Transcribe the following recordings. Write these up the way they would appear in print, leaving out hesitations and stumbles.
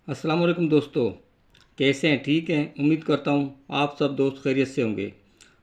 अस्सलाम वालेकुम दोस्तों, कैसे हैं? ठीक हैं। उम्मीद करता हूँ आप सब दोस्त खैरियत से होंगे।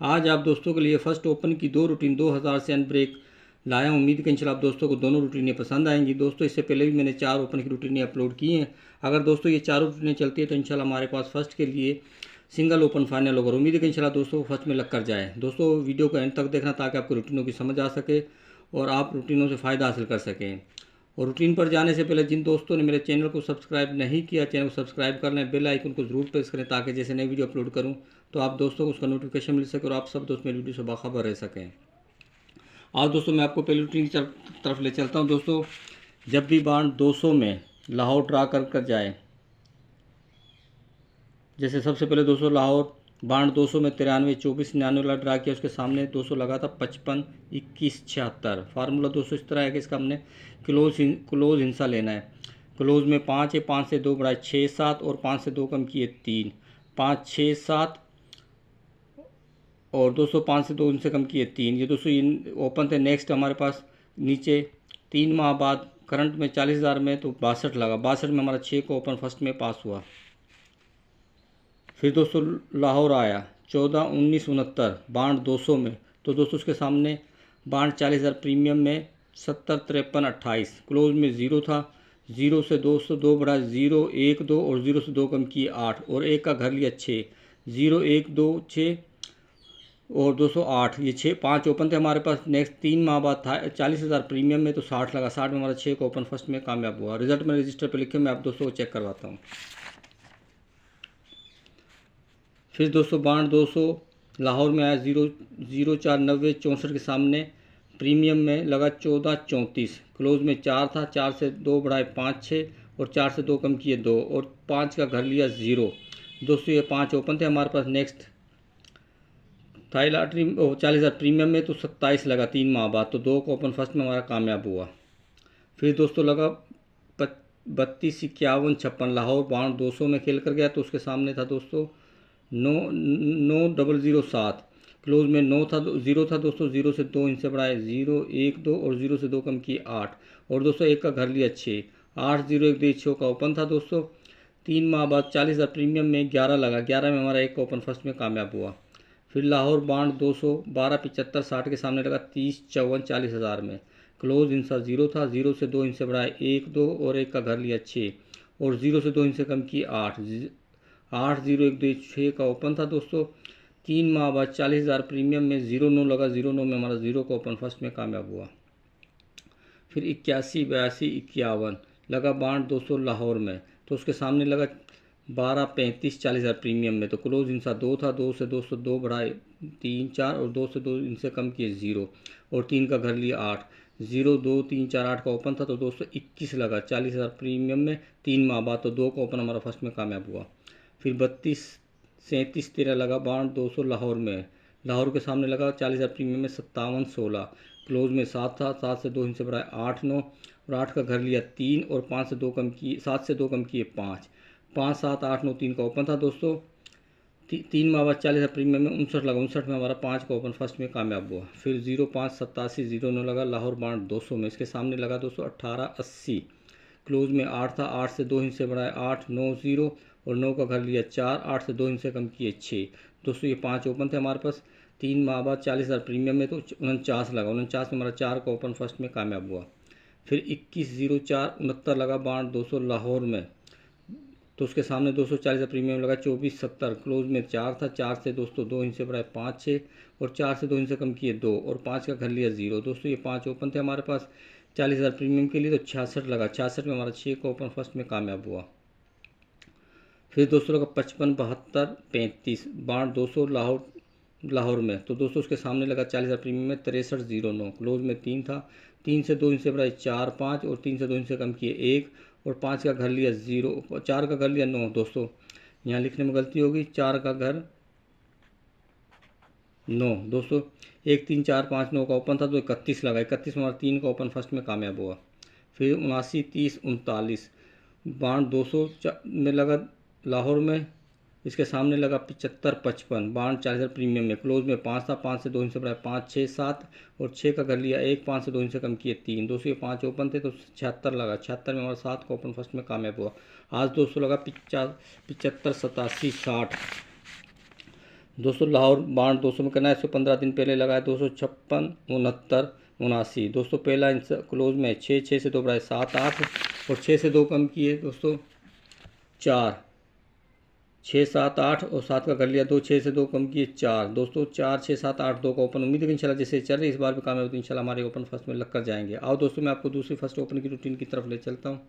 आज आप दोस्तों के लिए फ़र्स्ट ओपन की दो रूटीन 2000 से अनब्रेक लाया हूँ। उम्मीद है कि इंशाल्लाह आप दोस्तों को दोनों रूटीनें पसंद आएंगी। दोस्तों, इससे पहले भी मैंने 4 ओपन की रूटीनें अपलोड की हैं। अगर दोस्तों ये चारों रूटीनें चलती है तो इंशाल्लाह हमारे पास फ़र्स्ट के लिए सिंगल ओपन फाइनल होगा। उम्मीद है कि इंशाल्लाह दोस्तों फर्स्ट में लग कर जाए। दोस्तों, वीडियो को एंड तक देखना ताकि आपको रूटीनों की समझ आ सके और आप रूटीनों से फ़ायदा हासिल कर सकें। और रूटीन पर जाने से पहले जिन दोस्तों ने मेरे चैनल को सब्सक्राइब नहीं किया, चैनल को सब्सक्राइब कर लें, बेल आइकन को जरूर प्रेस करें ताकि जैसे नई वीडियो अपलोड करूं तो आप दोस्तों को उसका नोटिफिकेशन मिल सके और आप सब दोस्त मेरी वीडियो से बाखबर रह सकें। आज दोस्तों मैं आपको पहली रूटीन की तरफ ले चलता हूं। दोस्तों, जब भी बाण 200 में लाहौर ड्रा कर जाए, जैसे सबसे पहले 200 लाहौर बाण 200 में 93 24 99 वाला ड्रा किया, उसके सामने 200 लगा था 55 21 76। फार्मूला दोस्तों इस तरह है कि इसका हमने क्लोज हिस्सा लेना है। क्लोज में 5 है, 5 से 2 बढ़ाए 6 7 और 5 से 2 कम किए 3, 5 6 7 और 205 से 2 इनसे कम किए 3। ये दोस्तों ओपन थे। नेक्स्ट हमारे पास नीचे 3 माह बाद करंट में 40,000 में तो 62 लगा। 62 में हमारा 6 को ओपन फर्स्ट में पास हुआ। फिर दोस्तों लाहौर आया 14 19 69 बाण 200 में, तो दोस्तों उसके सामने बाण 40,000 प्रीमियम में 70 53 28। क्लोज में 0 था। 0 से 202 बढ़ा 0 1 2 और 0 से 2 कम किए 8 और 1 का घर लिया 6। 0 1 2 6 और 208। ये 6 5 ओपन थे हमारे पास। नेक्स्ट 3 माह बाद था 40,000 प्रीमियम में तो 60 लगा। 60 में हमारा 6 को ओपन फर्स्ट में कामयाब हुआ। रिजल्ट में रजिस्टर पर लिखे मैं आप दोस्तों को चेक करवाता हूँ। फिर दोस्तों बाण 200 लाहौर में आया 0 90 64 के सामने प्रीमियम में लगा 14 34। क्लोज में 4 था। 4 से 2 बढ़ाए 5 6 और 4 से 2 कम किए 2 और 5 का घर लिया 0। दोस्तों ये 5 ओपन थे हमारे पास। नेक्स्ट थाई लॉटरी 40,000 प्रीमियम में तो 27 लगा 3 माह बाद, तो 2 का ओपन फर्स्ट में हमारा कामयाब हुआ। फिर दोस्तों लगा 32 51 56 लाहौर बाण 200 में खेल कर गया, तो उसके सामने था दोस्तों 9 0 0 7। क्लोज में 9 था 0 था दोस्तों। 0 से 2 इनसे बढ़ाए 0 1 2 और 0 से 2 कम किए 8 और दोस्तों 1 का घर लिया 6। 8 0 1 2 6 का ओपन था दोस्तों। 3 माह बाद 40,000 प्रीमियम में 11 लगा। 11 में हमारा 1 का ओपन फर्स्ट में कामयाब हुआ। फिर लाहौर बाण 200 12 75 60 के सामने लगा 30 54 40,000 में। क्लोज इनसा 0 था। 0 से 2 इनसे बढ़ाए 1 2 और 1 का घर लिया 6 और 0 से 2 इनसे कम किए 8। 8 0 1 2 6 का ओपन था दोस्तों। 3 माह बाद 40,000 प्रीमियम में 0 9 लगा। 0 9 में हमारा 0 का ओपन फर्स्ट में कामयाब हुआ। फिर 81 82 51 लगा बाण 200 लाहौर में, तो उसके सामने लगा 12 35 40,000 प्रीमियम में, तो क्लोज इनसा 2 था। 2 से 202 बढ़ाए 3 4 और 2 से 2 इनसे कम किए 0 और 3 का घर लिया 8। 0 2 3 4 8 का ओपन था, तो 221 लगा 40,000 प्रीमियम में 3 माह बाद, तो 2 का ओपन हमारा फर्स्ट में कामयाब हुआ। फिर 32 37 13 लगा बाण 200 लाहौर में। लाहौर के सामने लगा 40,000 प्रीमियम में 57 16। क्लोज में 7 था। 7 से 2 इनसे बढ़ाए 8 9 और 8 का घर लिया 3 और 5 से 2 कम किए 7 से 2 कम किए 5 5 7 8 9 3 का ओपन था दोस्तों। 3 माह बाद 40,000 प्रीमियम में 59 लगा। 59 में हमारा 5 का ओपन फर्स्ट में कामयाब हुआ। फिर 0 5 87 0 9 लगा लाहौर बाण 200 में। इसके सामने लगा दोस्तों 18 80। क्लोज में 8 था। 8 से 2 हिस्से बढ़ाए 8 9 0 और 9 का घर लिया 4। 8 से 2 हिस्से कम किए 6। दोस्तों ये 5 ओपन थे हमारे पास। 3 माह बाद 40,000 प्रीमियम में तो 49 लगा। 49 में हमारा 4 का ओपन फर्स्ट में कामयाब हुआ। फिर 21 0 4 69 लगा बाण 200 लाहौर में, तो उसके सामने 240 प्रीमियम लगा 24 70। क्लोज में 4 था। 4 से दोस्तों 2 इनसे बढ़ाए 5 6 और 4 से 2 इनसे कम किए 2 और 5 का घर लिया 0। दोस्तों ये 5 ओपन थे हमारे पास 40,000 प्रीमियम के लिए, तो 66 लगा। 66 में हमारा 6 का ओपन फर्स्ट में कामयाब हुआ। फिर दोस्तों लगा 55 72 35 बाण 200 लाहौर में, तो दोस्तों उसके सामने लगा 40,000 प्रीमियम में 63 09। क्लोज में 3 था। 3 से 2 इनसे बढ़ाए 4 5 और 3 से 2 इनसे कम किए 1 और 5 का घर लिया 0 4 का घर लिया 9। दोस्तों यहाँ लिखने में गलती होगी, 4 का घर 9। दोस्तों 1 3 4 5 9 का ओपन था, तो 31 लगा। 31 में हमारा 3 का ओपन फर्स्ट में कामयाब हुआ। फिर 79 30 39 बाण 200 में लगा लाहौर में, इसके सामने लगा 75-55 बाउंड 40,000 प्रीमियम में। क्लोज में 5 था, 5 से 2 इंच बढ़ाया 5, 6, 7 और 6 का कर लिया 1, 5 से 2 इंच कम किए 3। दोस्तों ये 5 ओपन थे तो 76 लगा। 76 में हमारा 7 का ओपन फर्स्ट में कामयाब हुआ। आज दोस्तों लगा 75, 87, 60। दोस्तों लाहौर बाउंड 200 में करना है। 115 दिन पहले लगाया 256, 69, 79। दोस्तों पहला इंच क्लोज में 6, 6 से 2 बढ़ाए 7, 8 और 6 से 2 कम किए दोस्तों 4, 6, 7, 8 और 7 का कर लिया 2, 6 से 2 कम किए 4। दोस्तों 4, 6, 7, 8, 2 का ओपन। उम्मीद है कि इंशाल्लाह जैसे चल रही इस बार भी कामयाब तो इंशाल्लाह हमारे ओपन फर्स्ट में लग कर जाएंगे। आओ दोस्तों मैं आपको दूसरी फर्स्ट ओपन की रूटीन की तरफ ले चलता हूँ।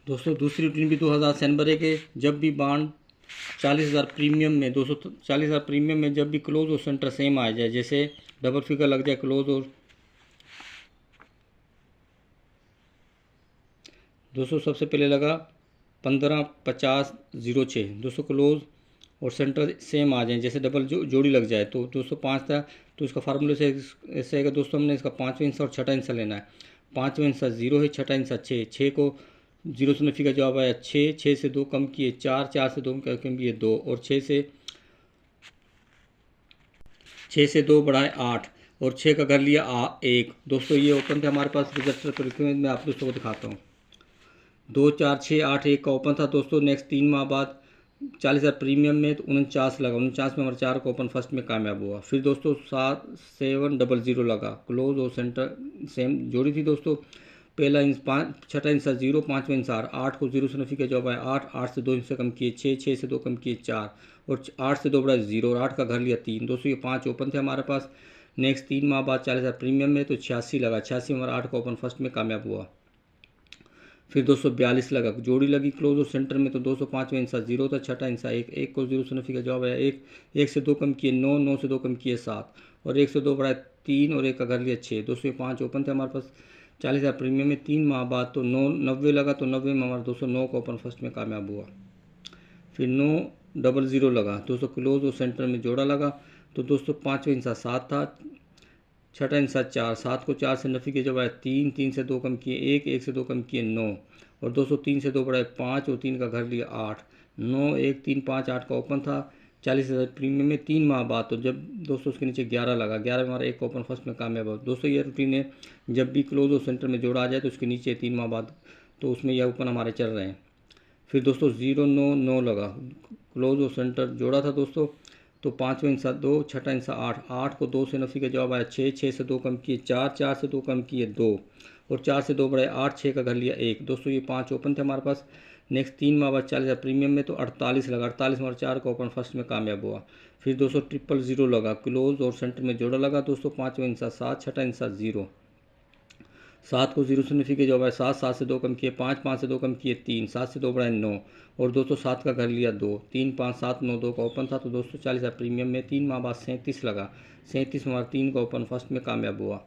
दोस्तों दूसरी रूटीन भी 2000 सैनबरे के जब भी बाउंड 40,000 प्रीमियम में 240,000 प्रीमियम में जब भी क्लोज और सेंटर सेम आ जाए, जैसे डबल फिगर लग जाए क्लोज और दोस्तों सबसे पहले लगा 15, 50, 06। दोस्तों क्लोज और सेंटर सेम आ जाए, जैसे डबल जोड़ी लग जाए तो 205 था तो इसका फार्मूले से ऐसे आएगा दोस्तों। हमने इसका 5वां हिस्सा और 6वां हिस्सा लेना है। 5वां हिस्सा 0 है, 6वां हिस्सा 6। 6 को 0 से नफी का जवाब आया 6, 6 से 2 कम किए 4, 4 से 2 कम किए 2 और 6 से 2 बढ़ाए 8 और 6 का कर लिया 1। दोस्तों ये ओपन थे हमारे पास। रिजल्ट पर मैं आप दोस्तों को दिखाता हूँ। 2, 4, 6, 8, 1 का ओपन था दोस्तों। नेक्स्ट 3 माह बाद 40,000 प्रीमियम में तो 49 लगा। 49 में हमारा 4 का ओपन फर्स्ट में कामयाब हुआ। फिर दोस्तों 7, 7, 00 लगा। क्लोज और सेंटर सेम जोड़ी थी दोस्तों। पहला इंच 5, 6वां इंच 0, 5वां इंच 8 को 0 से नफी का जवाब आया 8, 8 से 2 इंच कम किए 6, 6 से 2 कम किए 4 और 8 से 2 बढ़ा 0 और 8 का घर लिया 3। दोस्तों ये 5 ओपन थे हमारे पास। नेक्स्ट 3 माह बाद 40,000 प्रीमियम में तो 86 लगा। 86 में हमारा 8 का ओपन फर्स्ट में कामयाब हुआ। फिर 242 लगा। जोड़ी लगी क्लोज और सेंटर में तो 205वां इंसा 0 था। 6वां इंसा 1, 1 को 0 से नफी का जवाब आया 1, 1 से 2 कम किए 9, 9 से 2 कम किए 7 और 1 से 2 बढ़ाए 3 और 1 का घर लिया 6। दोस्तों ये 5 ओपन थे हमारे पास। 40,000 प्रीमियम में 3 माह बाद तो 90 लगा तो 90 में हमारा 209 का ओपन फर्स्ट में कामयाब हुआ। फिर 900 लगा। दोस्तों क्लोज और सेंटर में जोड़ा लगा तो दोस्तों 5वां इंसा 7 था। 6वां इंसा 4, 7 को 4 से नफी के जवाब 3, 3 से 2 कम किए 1, 1 से 2 कम किए 9 और 203 से 2 बढ़ाए 5 और 3 का घर लिया 8, 9, 1, 3, 5, 8 का ओपन था। 40,000 प्रीमियम में 3 माह बाद तो जब दोस्तों उसके नीचे 11 लगा। 11 में हमारा एक ओपन फर्स्ट में कामयाब हुआ। दोस्तों ये रूटीन है, जब भी क्लोज और सेंटर में जोड़ा आ जाए तो उसके नीचे 3 माह बाद तो उसमें यह ओपन हमारे चल रहे हैं। फिर दोस्तों 0, 9, 9 लगा। क्लोज और सेंटर जोड़ा था दोस्तों तो 5वां इंसा 2, 6वां इंसा 8, 8 को 2 से नफी का जवाब आया 6, 6 से 2 कम किए 4, 4 से 2 कम किए 2 और 4 से 2 बढ़ाए 8, 6 का घर लिया 1। दोस्तों ये 5 ओपन थे हमारे पास। नेक्स्ट 3 माह बाद 40,000 प्रीमियम में तो 48 लगा। 48 में 4 का ओपन फर्स्ट में कामयाब हुआ। फिर दोस्तों 000 लगा। क्लोज और सेंटर में जोड़ा लगा दोस्तों। 5वां इंसा 7, 6वां इंसा 0, 7 को 0 से नफी के जवाब है 7, 7 से 2 कम किए 5, 5 से 2 कम किए 3, 7 से 2 बढ़ाए 9 और दोस्तों 7 का घर लिया 2, 3, 5, 7, 9, 2 का ओपन था तो दोस्तों 40,000 प्रीमियम में 3 माह बाद 37 लगा। 37 में हमारा 3 का ओपन फर्स्ट में कामयाब हुआ।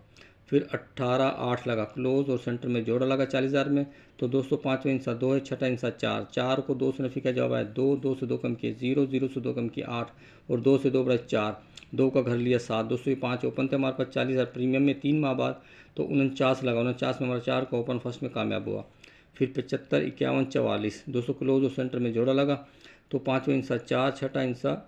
फिर 18, 8 लगा। क्लोज और सेंटर में जोड़ा लगा 40,000 में तो दोस्तों 5वां इंसा 2 है। 6वां इंसा 4, 4 को 2 से नफी का जवाब है 2, 2 से 2 कम किए 0, 0 से 2 कम किए 8 और 2 से 2 बढ़ाए 4, 2 का घर लिया 7। दोस्तों ये 5 ओपन थे हमारे पास। 40,000 प्रीमियम में 3 माह बाद तो 49 लगा। 49 में हमारा 4 का ओपन फर्स्ट में कामयाब हुआ। फिर 75, 51, 44 दोस्तों क्लोज और सेंटर में जोड़ा लगा तो 5वां इंसा 4, 6वां इंसा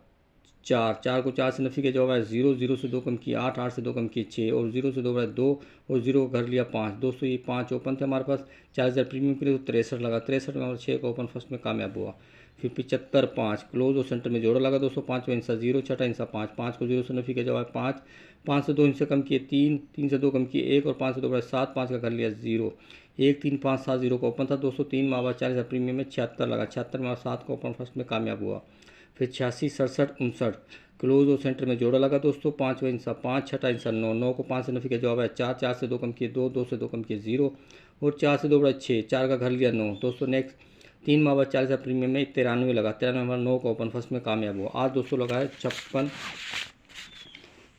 4, 4 को 4 से नफी के जवाब है 0, 0 से 2 कम किए 8, 8 से 2 कम किए 6 और 0 से 2 बढ़ाए 2 और 0 का घर लिया 5। दोस्तों ये 5 ओपन थे हमारे पास। 40,000 प्रीमियम के लिए तो 63 लगा। 63 में हमारा 6 का ओपन फर्स्ट में कामयाब हुआ। फिर 75, 5 क्लोज और सेंटर में जोड़ा लगा दोस्तों। 5वां इंसा 0, 6वां इंसा 5, 5 को 0 से नफी का जवाब 5, 5 से 2 इंच कम किए 3, 3 से 2 कम किए 1 और 5 से 2 बढ़ाए 7, 5 का कर लिया 0, 1, 3, 5, 7, 0 का ओपन था दोस्तों। 3 माह बाद 40,000 प्रीमियम में 76 लगा। 76 में 7 का ओपन फर्स्ट में कामयाब हुआ। फिर 86, 67, 59 क्लोज और सेंटर में जोड़ा लगा दोस्तों। 5वां इंसा 5, 6वां इंसा 9, 9 को 5 से नफी का जवाब है 4, 4 से 2 कम किए 2, 2 से 2 कम किए 0 और 4 से 2 बढ़ाए 6, 4 का घर लिया 9। दोस्तों नेक्स्ट 3 माह बाद 40,000 प्रीमियम में 93 लगा। 93 में हमारा 9 का ओपन फर्स्ट में कामयाब हुआ। आज दोस्तों लगा है 56,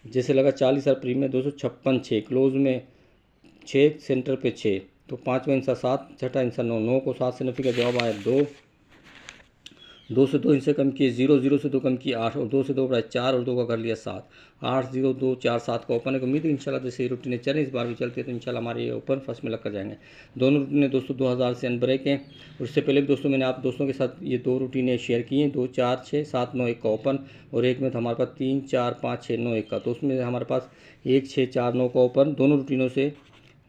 जैसे लगा 40,000 प्रीमियम 256, 6 क्लोज में 6, सेंटर पे 6 तो 5वां इंसा 7, 6वां इंसा 9, 9 को 7 से नफी का जवाब आया 2 2 से 2 इनसे कम किए 0, 0 से 2 कम किए 8 और 2 से 2 बढ़ाए 4 और 2 का कर लिया 7, 8 0 2 4 7 का ओपन है। उम्मीद है इंशाल्लाह जैसे ये रूटीन चलें इस बार भी चलती है तो इंशाल्लाह हमारे ये ओपन फर्स्ट में लग कर जाएंगे। दोनों रूटीनें दोस्तों 2000 से अनब्रेक हैं। उससे पहले भी दोस्तों मैंने आप दोस्तों के साथ ये 2 रूटीनें शेयर की हैं, 2 4 6 7 9 1 का ओपन और एक में था हमारे पास 3 4 5 6 9 1 का। तो उसमें हमारे पास 1 6 4 9 का ओपन दोनों रूटीनों से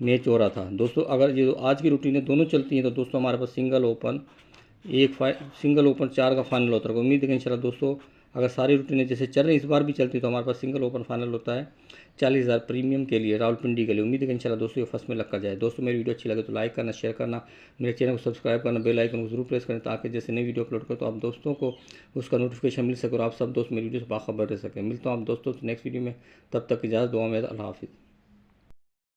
मैच हो रहा था दोस्तों। अगर ये आज की रूटीनें दोनों चलती हैं तो दोस्तों हमारे पास सिंगल ओपन सिंगल ओपन 4 का फाइनल होता है। उम्मीद है कि इंशाल्लाह दोस्तों अगर सारी रूटीनें जैसे चल रही इस बार भी चलती तो हमारे पास सिंगल ओपन फाइनल होता है 40,000 प्रीमियम के लिए रावलपिंडी के लिए। उम्मीद है कि इंशाल्लाह दोस्तों ये फर्स्ट में लग कर जाए। दोस्तों मेरी वीडियो अच्छी लगे तो लाइक करना, शेयर करना, मेरे चैनल को सब्सक्राइब करना, बेल आइकन को जरूर प्रेस करें ताकि जैसे नई वीडियो अपलोड करें तो आप दोस्तों को उसका नोटिफिकेशन मिल सके और आप सब दोस्त मेरी वीडियो से बाखबर रह सकें। मिलता हूँ आप दोस्तों नेक्स्ट वीडियो में, तब तक इजाज़त, दुआ में, अल्लाह हाफिज़।